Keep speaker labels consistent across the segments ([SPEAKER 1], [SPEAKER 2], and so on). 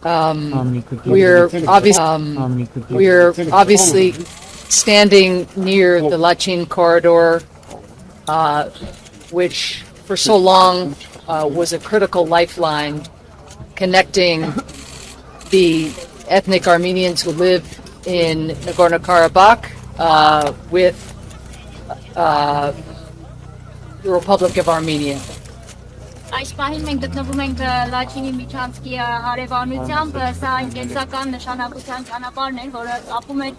[SPEAKER 1] We're obviously standing near the Lachin corridor, which for so long was a critical lifeline connecting the ethnic Armenians who live in Nagorno-Karabakh with the Republic of Armenia.
[SPEAKER 2] Այս պահին մենք գտնվում ենք Լաչինի միջանցքի հարևանությամբ, սա կենսական նշանակության ճանապարհն է, որը կապում է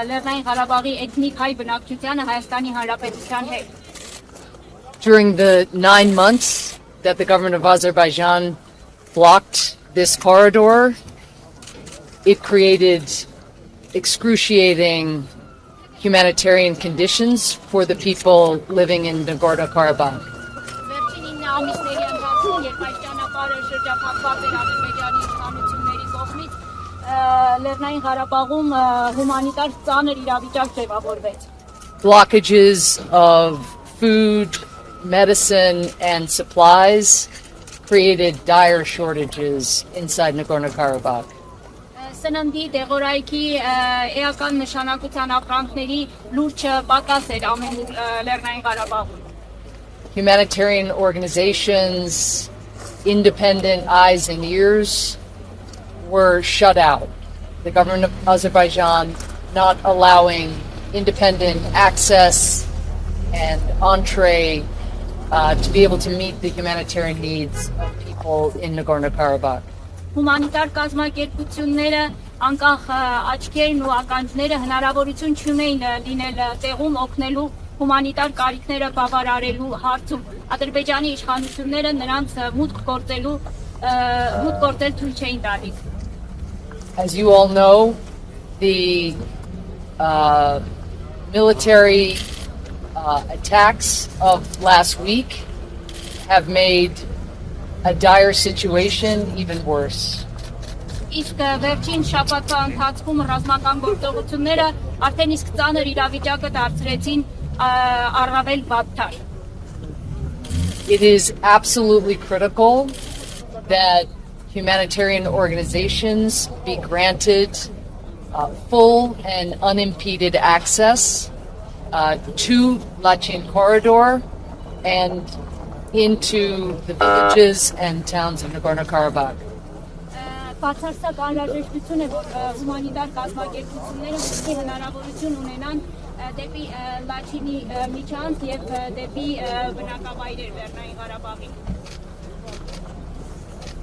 [SPEAKER 2] Լեռնային Ղարաբաղի էթնիկ հայ բնակչությանը Հայաստանի Հանրապետության հետ.
[SPEAKER 1] During the 9 months that the government of Azerbaijan blocked this corridor, it created excruciating humanitarian conditions for the people living in Nagorno-Karabakh.
[SPEAKER 2] Ամիսների ընթացքում, երբ այս ճանապարհը շրջափակված էր Ադրբեջանի իշխանությունների կողմից, Լեռնային Ղարաբաղում հումանիտար ծանր իրավիճակ ձևավորվեց.
[SPEAKER 1] Blockages of food, medicine, and supplies created dire shortages inside Nagorno-Karabakh.
[SPEAKER 2] Սննդի, դեղորայքի, էական նշանակության ապրանքների լուրջ պակաս էր ամեն Լեռնային Ղարաբաղում.
[SPEAKER 1] Humanitarian organizations, independent eyes and ears were shut out. The government of Azerbaijan not allowing independent access and entree to be able to meet the humanitarian needs of people in Nagorno-Karabakh.
[SPEAKER 2] Հումանիտար կազմակերպությունները անկախ աչքերն ու ականջները հնարավորություն չունեին լինել տեղում օգնելու հումանիտար կարիքները բավարարելու հարցում. Ադրբեջանի իշխանությունները նրանց մուտք գործել թույլ չէին տալիս.
[SPEAKER 1] As you all know, the military attacks of last week have made a dire situation even worse.
[SPEAKER 2] Իսկ վերջին շաբաթվա ընթացքում ռազմական գործողությունները արդեն իսկ ծանր իրավիճակը դարձրեցին առավել վատթար.
[SPEAKER 1] It is absolutely critical that humanitarian organizations be granted full and unimpeded access to Lachin corridor and into the villages and towns of Nagorno-Karabakh.
[SPEAKER 2] Բացարձակ անհրաժեշտություն է, որ հումանիտար կազմակերպությունները ուղղի հնարավորություն ունենան դեպի Լաչինի միջանց եւ դեպի բնակավայրեր Լեռնային Ղարաբաղի.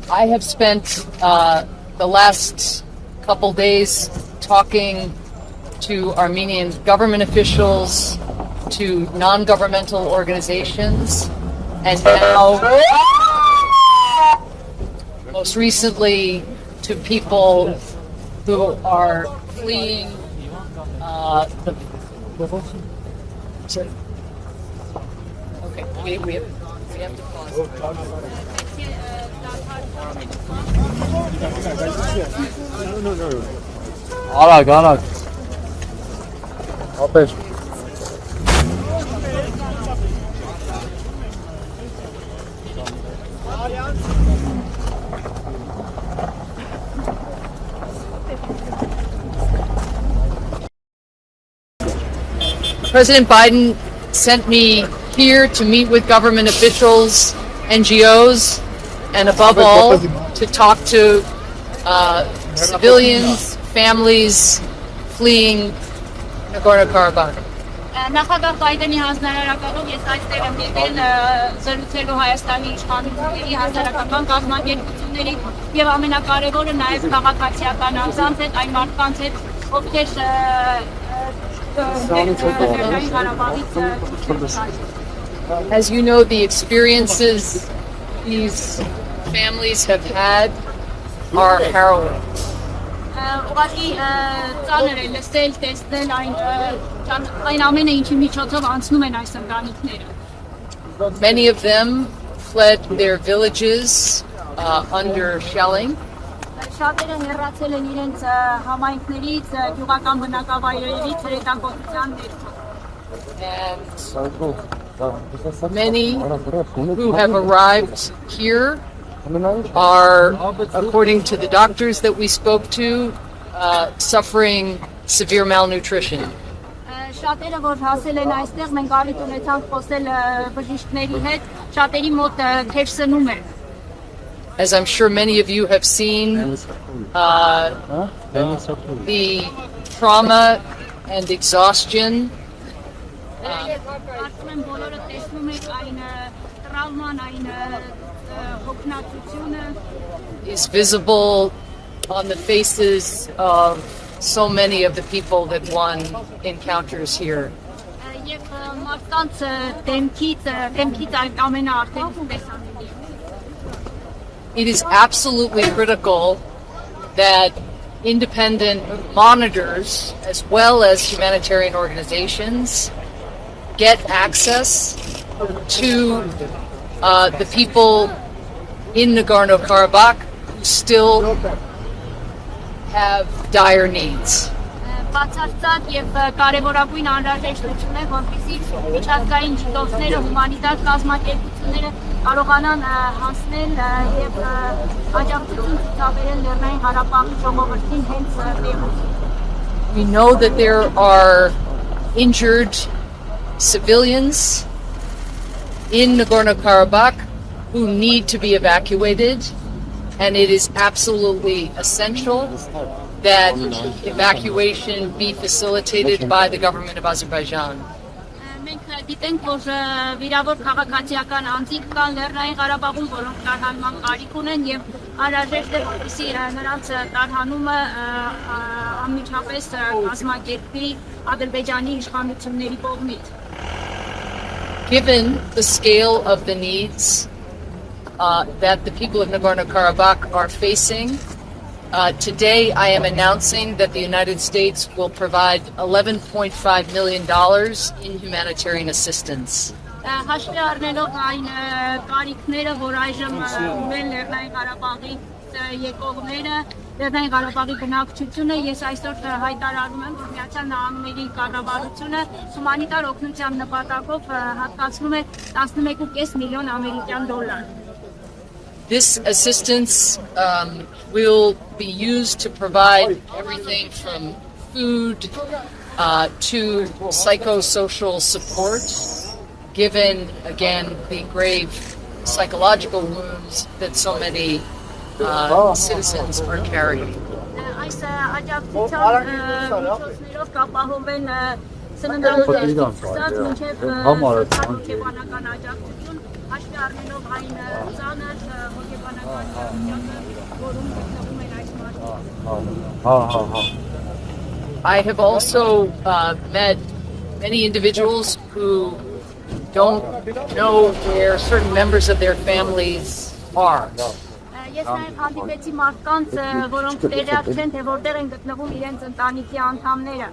[SPEAKER 1] I have spent the last couple days talking to Armenian government officials, to non-governmental organizations, and now most recently to people who are fleeing the... Okay, we have to pause.
[SPEAKER 3] No. Arak. Apeş.
[SPEAKER 1] President Biden sent me here to meet with government officials, NGOs, and above all, to talk to civilians, families fleeing Nagorno-Karabakh.
[SPEAKER 2] Նախագահ Բայդենի հանձնարարակալով ես այստեղ եմ եկել զրուցելու Հայաստանի իշխանությունների, հասարակական կազմակերպությունների եւ ամենակարևորը նաեւ քաղաքացիական անձանց հետ, այն մարդկանց հետ, ովքեր
[SPEAKER 1] As you know, the experiences these families have had are harrowing.
[SPEAKER 2] Ուղղակի ծանր է լսել, տեսնել այն ամենը, ինչի միջոցով անցնում են այս ընտանիքները.
[SPEAKER 1] Many of them fled their villages under shelling.
[SPEAKER 2] Շատերը հեռացել են իրենց համայնքներից, գյուղական բնակավայրերից հրետակոծության ներքո.
[SPEAKER 1] And many who have arrived here are, according to the doctors that we spoke to, suffering severe malnutrition.
[SPEAKER 2] Շատերը որ հասել են այստեղ, մենք առիթ ունեցանք խոսել բժիշկների հետ, շատերի մոտ թեժ սնում է։
[SPEAKER 1] As I'm sure many of you have seen, the trauma and exhaustion
[SPEAKER 2] Կարծում եմ բոլորը տեսնում եք այն տրավման, այն հոգնածությունը
[SPEAKER 1] is visible on the faces of so many of the people that one encounters here.
[SPEAKER 2] Եվ մարդկանց դեմքից այն ամենը արդեն տեսանելի է։
[SPEAKER 1] It is absolutely critical that independent monitors, as well as humanitarian organizations, get access to the people in Nagorno-Karabakh who still have dire needs.
[SPEAKER 2] Բացարձակ եւ կարեւորագույն անհրաժեշտություն է, որպեսզի միջազգային դիտորդները, հումանիտար կազմակերպությունները կարողանան հասնել եւ աջակցություն ցուցաբերել Լեռնային Ղարաբաղի ժողովրդին հենց տեղում։
[SPEAKER 1] We know that there are injured civilians in Nagorno-Karabakh who need to be evacuated, and it is absolutely essential that evacuation be facilitated by the government of Azerbaijan.
[SPEAKER 2] Մենք գիտենք, որ վիրավոր քաղաքացիական անձինք կան Լեռնային Ղարաբաղում, որոնք տարհանման կարիք ունեն եւ անհրաժեշտ է, որպեսզի նրանց տարհանումը անմիջապես կազմակերպվի Ադրբեջանի իշխանությունների կողմից։
[SPEAKER 1] Given the scale of the needs that the people of Nagorno-Karabakh are facing, today I am announcing that the United States will provide $11.5 million in humanitarian assistance.
[SPEAKER 2] Հաշվի առնելով այն կարիքները, որ այժմ ունեն Լեռնային Ղարաբաղի եկողները, Լեռնային Ղարաբաղի բնակչությունը, ես այսօր հայտարարում եմ, որ Միացյալ Նահանգների կառավարությունը հումանիտար օգնության նպատակով հատկացնում է 11.5 միլիոն ամերիկյան դոլար։
[SPEAKER 1] This assistance will be used to provide everything from food to psychosocial support, given, again, the grave psychological wounds that so many citizens are carrying.
[SPEAKER 2] Այս աջակցության միջոցներով կապահովեն սննդամթերքից սկսած մինչև հոգեբանական աջակցություն, հաշվի առնելով այն ծանր հոգեբանական իրավիճակը, որում գտնվում են այս մարդիկ։
[SPEAKER 1] I have also met many individuals who don't know where certain members of their families are.
[SPEAKER 2] Ես նաև հանդիպեցի մարդկանց, որոնք տեղյակ չեն, թե որտեղ են գտնվում իրենց ընտանիքի անդամները։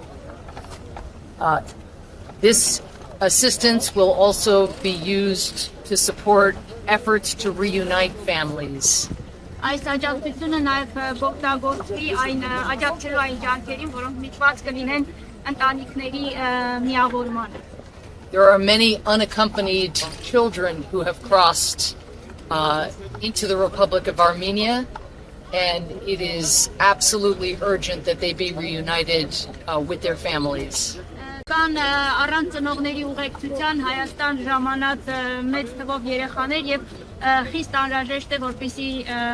[SPEAKER 1] This assistance will also be used to support efforts to reunite families.
[SPEAKER 2] Այս աջակցությունը նաև կօգտագործվի այն աջակցելու այն ջանքերին, որոնք միտված կլինեն ընտանիքների միավորմանը։
[SPEAKER 1] There are many unaccompanied children who have crossed into the Republic of Armenia, and it is absolutely urgent that they be reunited with their families.
[SPEAKER 2] Կան առանց ծնողների ուղեկցության Հայաստան ժամանած մեծ թվով երեխաներ եւ խիստ անհրաժեշտ է, որպեսզի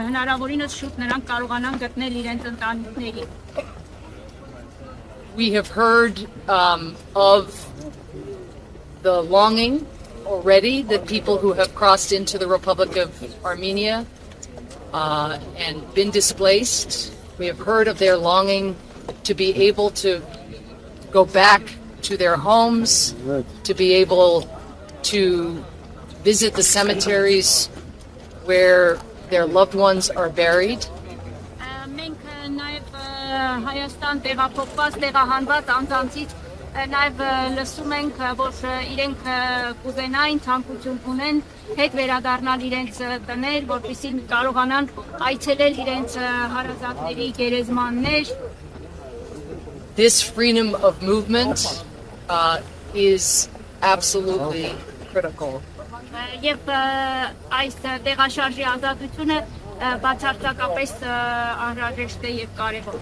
[SPEAKER 2] հնարավորինս շուտ նրանք կարողանան գտնել իրենց ընտանիքներին։
[SPEAKER 1] We have heard of the longing already that people who have crossed into the Republic of Armenia and been displaced. We have heard of their longing to be able to go back to their homes, to be able to visit the cemeteries where their loved ones are buried.
[SPEAKER 2] Մենք նաև Հայաստան տեղափոխված տեղահանված անձանցից նաև լսում ենք, որ իրենք կուզենային ցանկություն ունեն հետ վերադառնալ իրենց տներ, որպեսզի կարողանան այցելել իրենց հարազատների գերեզմաններ։
[SPEAKER 1] This freedom of movement is absolutely critical.
[SPEAKER 2] Եվ այս տեղաշարժի ազատությունը բացարձակապես անհրաժեշտ է եւ կարեւոր։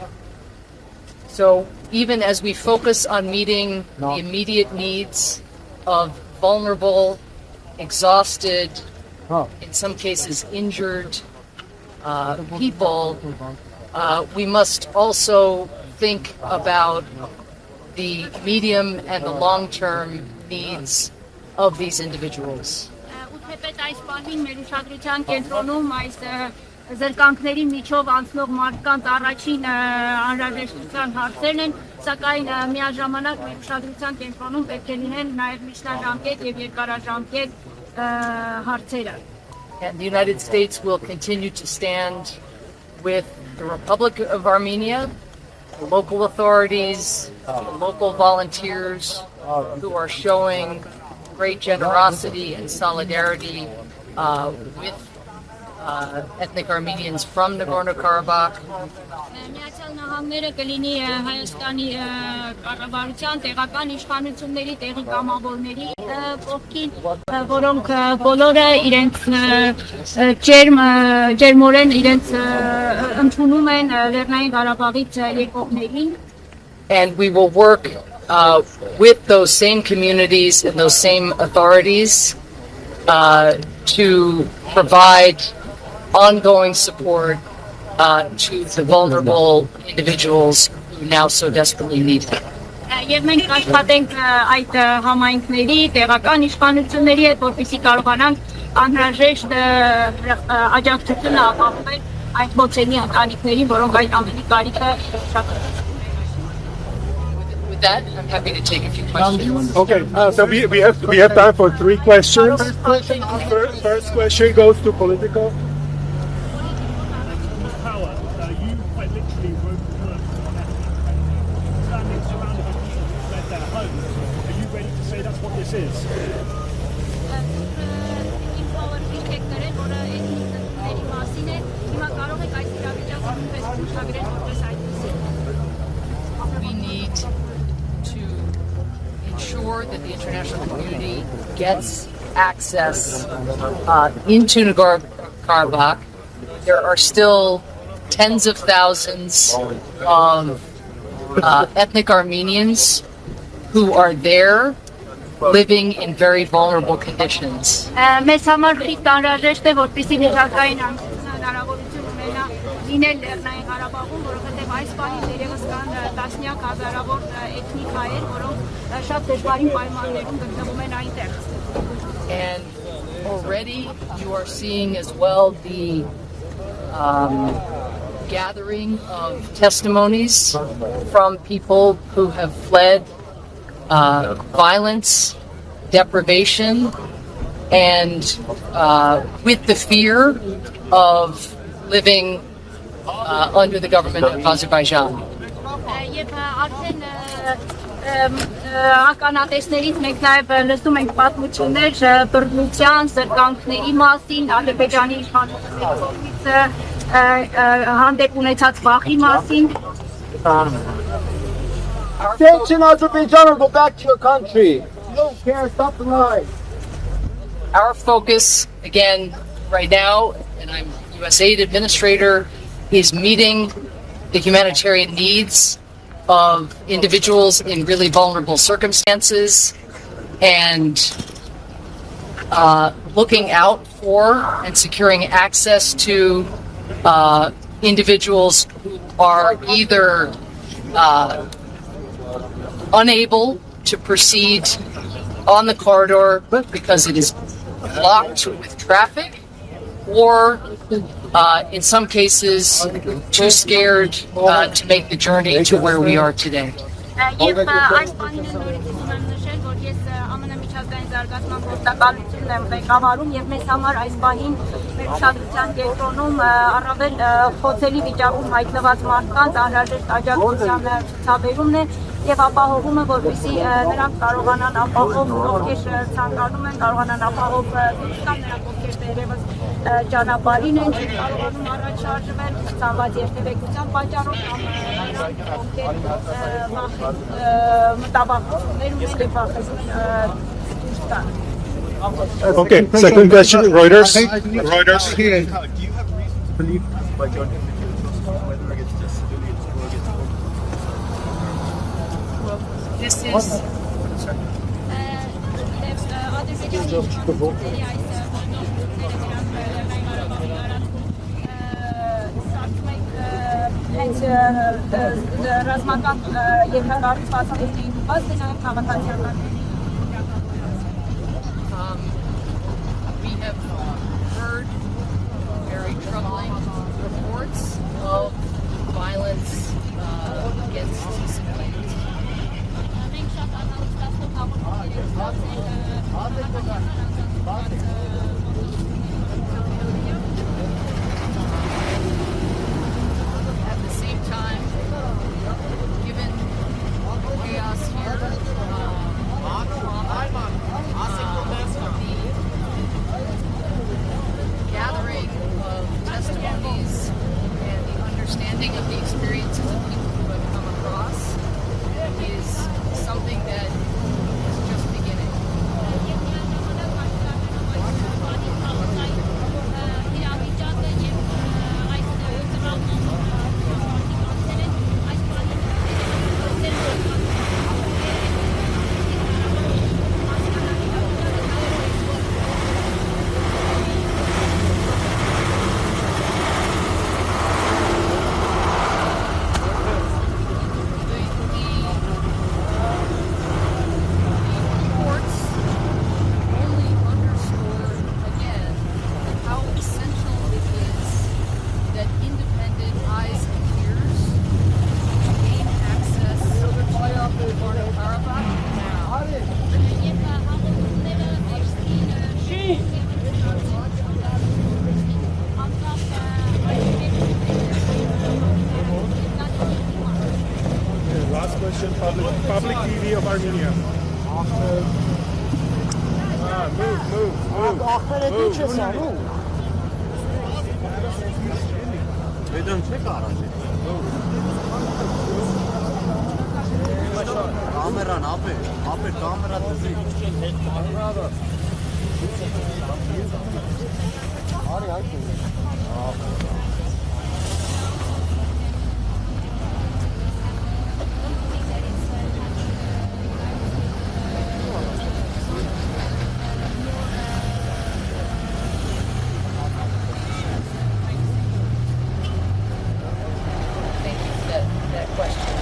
[SPEAKER 1] So even as we focus on meeting the immediate needs of vulnerable, exhausted, in some cases injured people, we must also think about the medium and the long-term needs of these individuals.
[SPEAKER 2] Ուտեպետ այս պահին մեր ուշադրության կենտրոնում այս զրկանքների միջով անցնող մարդկանց առաջին անհրաժեշտության հարցերն են, սակայն միաժամանակ մեր ուշադրության կենտրոնում պետք է լինեն նաև միջնաժամկետ եւ երկարաժամկետ հարցերը։
[SPEAKER 1] And the United States will continue to stand with the Republic of Armenia, the local authorities, the local volunteers who are showing great generosity and solidarity with ethnic Armenians from Nagorno-Karabakh.
[SPEAKER 2] Միացյալ Նահանգները կլինի Հայաստանի կառավարության տեղական իշխանությունների տեղի կամավորների կողքին, որոնք բոլորը իրենց ջերմորեն իրենց ընդունում են Լեռնային Ղարաբաղից եկողներին.
[SPEAKER 1] And we will work with those same communities and those same authorities to provide ongoing support to the vulnerable individuals who now so desperately need it.
[SPEAKER 2] Եվ մենք աշխատենք այդ համայնքների, տեղական իշխանությունների հետ, որպեսզի կարողանանք անհրաժեշտ աջակցությունը ապահովել այդ մոծելի ընտանիքներին, որոնք այդ ամենի կարիքը շատ
[SPEAKER 1] With that, I'm happy to take a few questions.
[SPEAKER 4] Okay, so we have time for 3 questions. First question goes to political.
[SPEAKER 5] Power, you quite literally wrote standing surrounded by people who fled their homes. Are you ready to say that's what this is?
[SPEAKER 1] We need to ensure that the international community gets access into Nagorno-Karabakh. There are still tens of thousands of ethnic Armenians who are there living in very vulnerable conditions.
[SPEAKER 2] Մեզ համար խիստ անհրաժեշտ է, որպեսզի միջազգային հանրությունը հնարավորություն ունենա լինել Լեռնային Ղարաբաղում, որովհետև այս պահին դերևս կան տասնյակ հազարավոր էթնիկ հայեր, որոնք շատ դժվարին պայմաններում գտնվում են այնտեղ։
[SPEAKER 1] And already you are seeing as well the gathering of testimonies from people who have fled violence, deprivation, and with the fear of living under the government of Azerbaijan.
[SPEAKER 2] Եվ արդեն ականատեսներից մենք նաև լսում ենք պատմություններ բռնության, զրկանքների մասին, Ադրբեջանի իշխանությունների կողմից հանդեպ ունեցած վախի մասին։
[SPEAKER 3] Attention Azerbaijan, or go back to your country. You don't care, stop the line.
[SPEAKER 1] Our focus, again, right now, and I'm U.S. aid administrator, is meeting the humanitarian needs of individuals in really vulnerable circumstances and looking out for and securing access to individuals who are either unable to proceed on the corridor because it is blocked with traffic, or in some cases too scared to make the journey to where we are today.
[SPEAKER 2] Եվ այս պահին նորից ուզում եմ նշել, որ ես ԱՄՆ միջազգային զարգացման գործակալությունն եմ ղեկավարում եւ մեզ համար այս պահին մեր ուշադրության կենտրոնում առավել խոցելի վիճակում հայտնված մարդկանց անհրաժեշտ աջակցության ցուցաբերումն է եւ ապահովումը, որպեսզի նրանք կարողանան ապահով, ովքեր ցանկանում են, կարողանան ապահով կամ նրանք ովքեր դերևս ճանապարհին են, կարողանում առաջ շարժվել ցանված երթևեկության պատճառով կամ նրանք ովքեր մտավախություններ ունեն եւ վախեցնում դուրս գան։
[SPEAKER 4] Okay, second question, Reuters. Reuters.
[SPEAKER 6] Do you have reason to believe by John whether it's just civilians or against
[SPEAKER 1] This is
[SPEAKER 2] ռազմական երկրագործվածությունների ըստ նաև քաղաքացիականների
[SPEAKER 1] we have heard very troubling reports of violence against civilians. At the same time, given chaos here, the gathering of testimonies and the understanding of the experiences of people who have come across is something that is just beginning. Reports only underscore again how essential it is that independent eyes and ears gain access to Nagorno-Karabakh now.
[SPEAKER 4] Last question, public TV of Armenia. Move.
[SPEAKER 6] Vedem check aracı. Kameran abi kamera dizi.
[SPEAKER 1] Thank you for that question.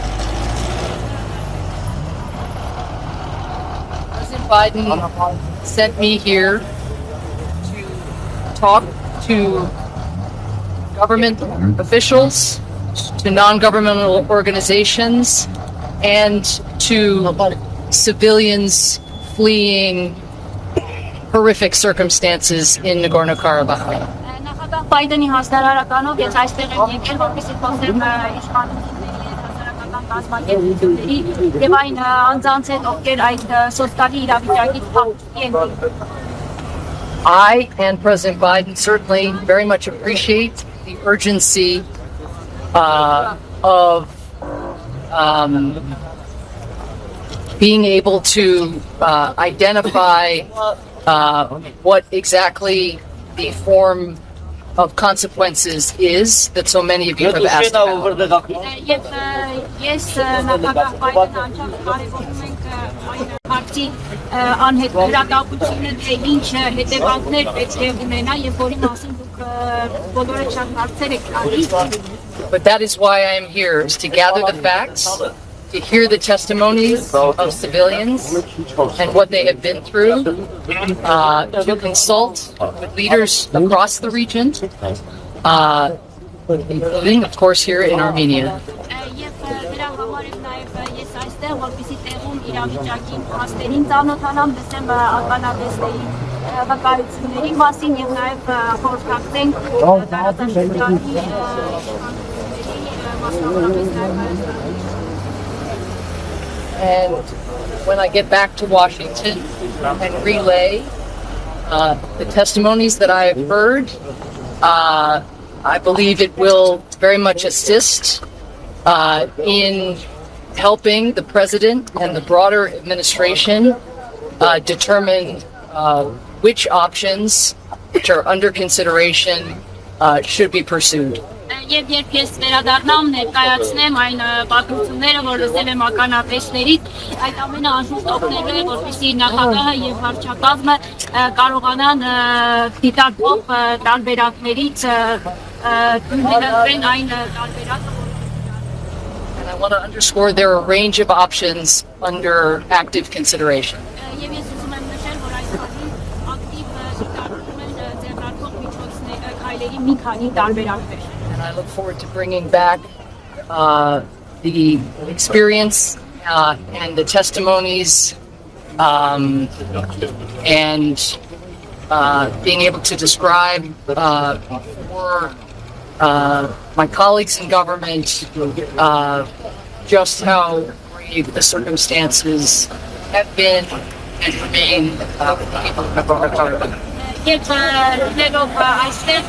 [SPEAKER 1] President Biden sent me here to talk to government officials, to non-governmental organizations, and to civilians fleeing horrific circumstances in Nagorno-Karabakh.
[SPEAKER 2] Նախագահ Բայդենի հաստարարականով ես այստեղ եմ եկել, որպեսզի խոսեմ իշխանությունների հասարակական կազմակերպությունների եւ այն անձանց հետ, ովքեր այդ սոցիալի իրավիճակից փախուստի են։
[SPEAKER 1] I and President Biden certainly very much appreciate the urgency of being able to identify what exactly the form of consequences is that so many of you have asked about.
[SPEAKER 2] Եվ ես նախագահ Բայդենը անչափ կարևորում ենք այն հարցի անհետքրատապությունը, թե ինչ հետևանքներ պետք է ունենա եւ որի մասին դուք բոլորը շատ հարցեր եք տալիս։
[SPEAKER 1] But that is why I am here, is to gather the facts, to hear the testimonies of civilians and what they have been through, to consult with leaders across the region, including, of course, here in Armenia.
[SPEAKER 2] Եվ դրա համար եմ նաև ես այստեղ, որպեսզի տեղում իրավիճակին հասներին ծանոթանամ, լսեմ ականատեսների վկայությունների մասին եւ նաև խորհրդակցենք տարածաշրջանի
[SPEAKER 1] And when I get back to Washington and relay the testimonies that I have heard, I believe it will very much assist in helping the president and the broader administration determine which options which are under consideration should be pursued.
[SPEAKER 2] Եվ երբ ես վերադառնամ ներկայացնեմ այն պատմությունները, որ լսել եմ ականատեսներից, այդ ամենը անշուշտ օգնելու է, որպեսզի նախագահը եւ վարչակազմը կարողանան դիտարկող տարբերակներից ներդրեն այն տարբերակը,
[SPEAKER 1] And I want to underscore there are a range of options under active consideration.
[SPEAKER 2] Եվ ես ուզում եմ նշել, որ այս քանի ակտիվ դիտարկում են ձեռնարկող միջոցների քայլերի մի քանի տարբերակներ։
[SPEAKER 1] And I look forward to bringing back the experience and the testimonies and being able to describe for my colleagues in government just how grave the circumstances have been and remain for the people of our country.
[SPEAKER 2] Եվ լինելով այստեղ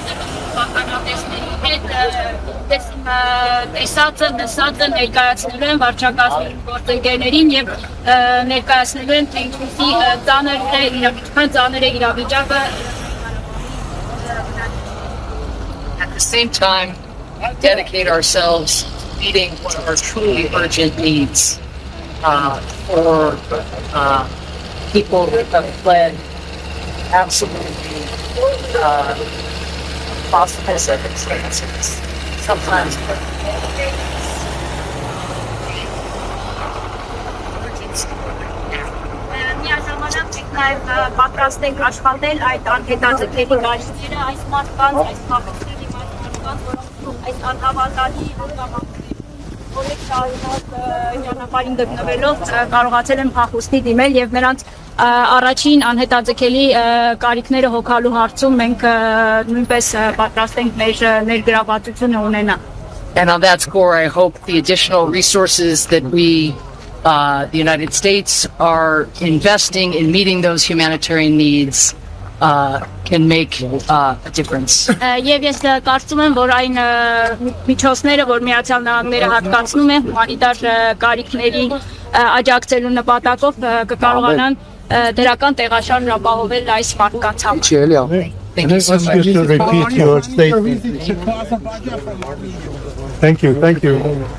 [SPEAKER 2] ականատեսների հետ տեսածը, լսածը ներկայացնելու են վարչակազմի գործընկերներին եւ ներկայացնելու են թե ինչպիսի ծանր է իրավիճակը
[SPEAKER 1] At the same time, dedicate ourselves to meeting one of our truly urgent needs for people who have fled absolutely possible circumstances. Sometimes
[SPEAKER 2] միաժամանակ նաև պատրաստ ենք աշխատել այդ անհետաձգելի գարիչները, այս մարդկանց, այս քաղաքների մարդկանց, որոնք այս անհավատալի որեք շարունակ ճանապարհին գտնվելով կարողացել են փախուստի դիմել եւ նրանց առաջին անհետաձգելի կարիքները հոգալու հարցում մենք նույնպես պատրաստ ենք մեր ներգրավվածությունը ունենալ։
[SPEAKER 1] And on that score, I hope the additional resources that the United States are investing in meeting those humanitarian needs can make a difference.
[SPEAKER 2] Եվ ես կարծում եմ, որ այն միջոցները, որ Միացյալ Նահանգները հատկացնում է հումանիտար կարիքների աջակցելու նպատակով կկարողանան դրական տեղաշարժ ապահովել այս մարդկանց համար։
[SPEAKER 1] Thank you so much.
[SPEAKER 4] Repeat your statement. Thank you.